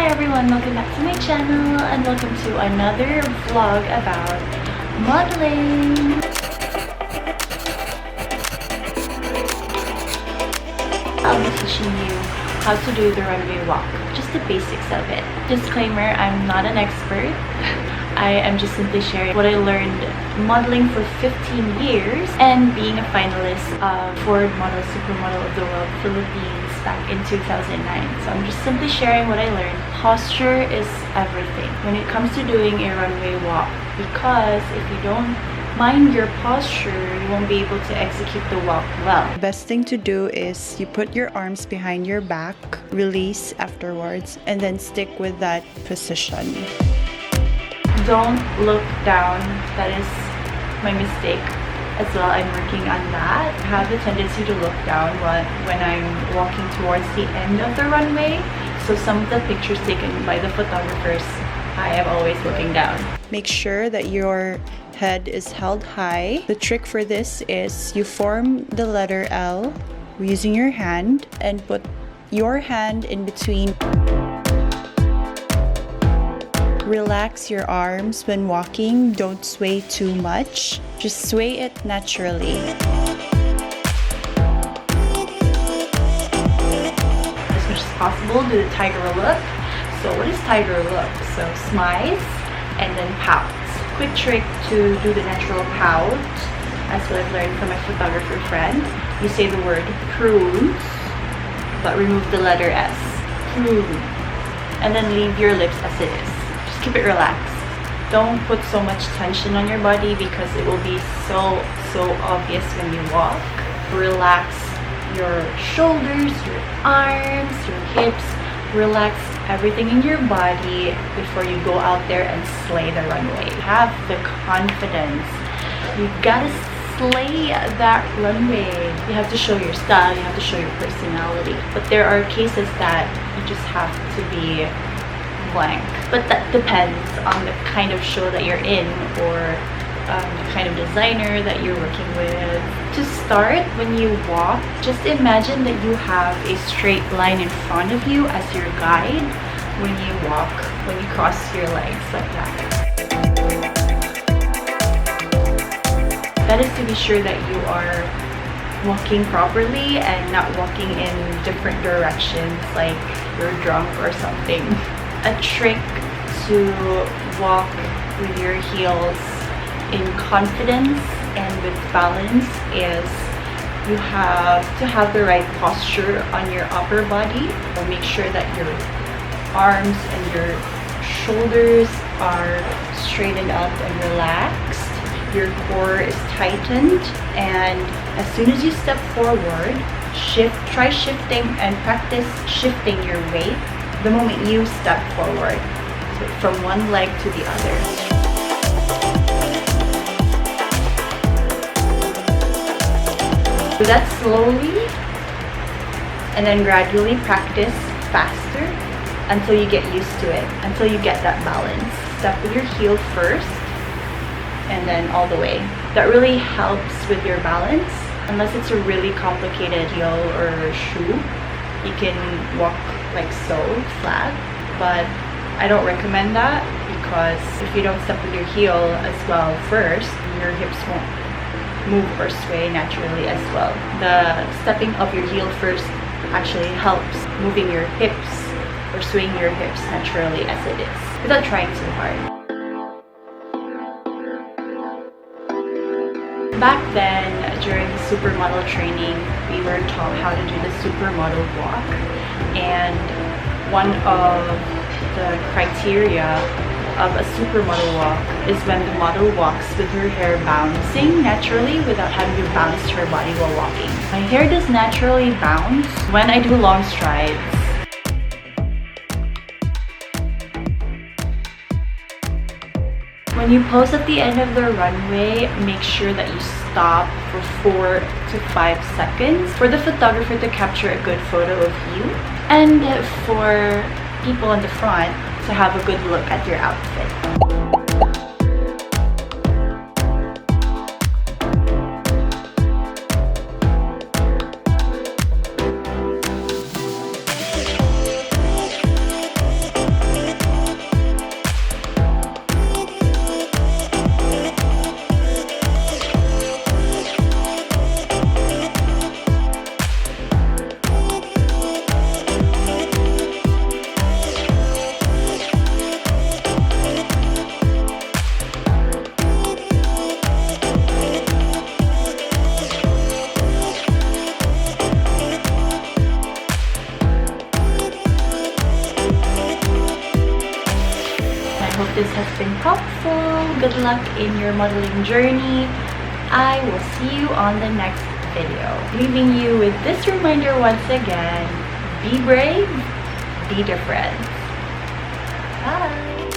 Hi everyone, welcome back to my channel and welcome to another vlog about modeling. I'll be teaching you how to do the runway walk, just the basics of it. Disclaimer, I'm not an expert. I am just simply sharing what I learned modeling for 15 years and being a finalist of Ford Model Supermodel of the World Philippines back in 2009. So I'm just simply sharing what I learned. Posture is everything when it comes to doing a runway walk, because if you don't mind your posture, you won't be able to execute the walk well. The best thing to do is you put your arms behind your back, release afterwards, and then stick with that position. Don't look down. That is my mistake as well. I'm working on that. I have the tendency to look down when I'm walking towards the end of the runway. So some of the pictures taken by the photographers, I am always looking down. Make sure that your head is held high. The trick for this is you form the letter L using your hand and put your hand in between. Relax your arms when walking. Don't sway too much. Just sway it naturally. As much as possible, do the tiger look. So what is tiger look? So smize and then pout. Quick trick to do the natural pout, as what I've learned from my photographer friend. You say the word prunes, but remove the letter S. Prune. And then leave your lips as it is. Keep it relaxed. Don't put so much tension on your body because it will be so obvious when you walk. Relax your shoulders, your arms, your hips. Relax everything in your body before you go out there and slay the runway. Have the confidence. You gotta slay that runway. You have to show your style, you have to show your personality. But there are cases that you just have to be blank, but that depends on the kind of show that you're in or the kind of designer that you're working with. To start, when you walk, just imagine that you have a straight line in front of you as your guide when you walk, when you cross your legs like that. That is to be sure that you are walking properly and not walking in different directions like you're drunk or something. A trick to walk with your heels in confidence and with balance is you have to have the right posture on your upper body. So make sure that your arms and your shoulders are straightened up and relaxed. Your core is tightened, and as soon as you step forward, try shifting and practice shifting your weight the moment you step forward, so from one leg to the other. Do that slowly and then gradually practice faster until you get used to it, until you get that balance. Step with your heel first and then all the way. That really helps with your balance. Unless it's a really complicated heel or shoe, you can walk like so, flat, but I don't recommend that because if you don't step with your heel as well first, your hips won't move or sway naturally as well. The stepping of your heel first actually helps moving your hips or swaying your hips naturally as it is, without trying too hard. Back then, during the supermodel training, we were taught how to do the supermodel walk, and one of the criteria of a supermodel walk is when the model walks with her hair bouncing naturally without having to bounce her body while walking. My hair does naturally bounce when I do long strides. When you pose at the end of the runway, make sure that you stop for 4 to 5 seconds for the photographer to capture a good photo of you and for people in the front to have a good look at your outfit. has been helpful. Good luck in your modeling journey. I will see you on the next video. Leaving you with this reminder once again: be brave, be different. Bye!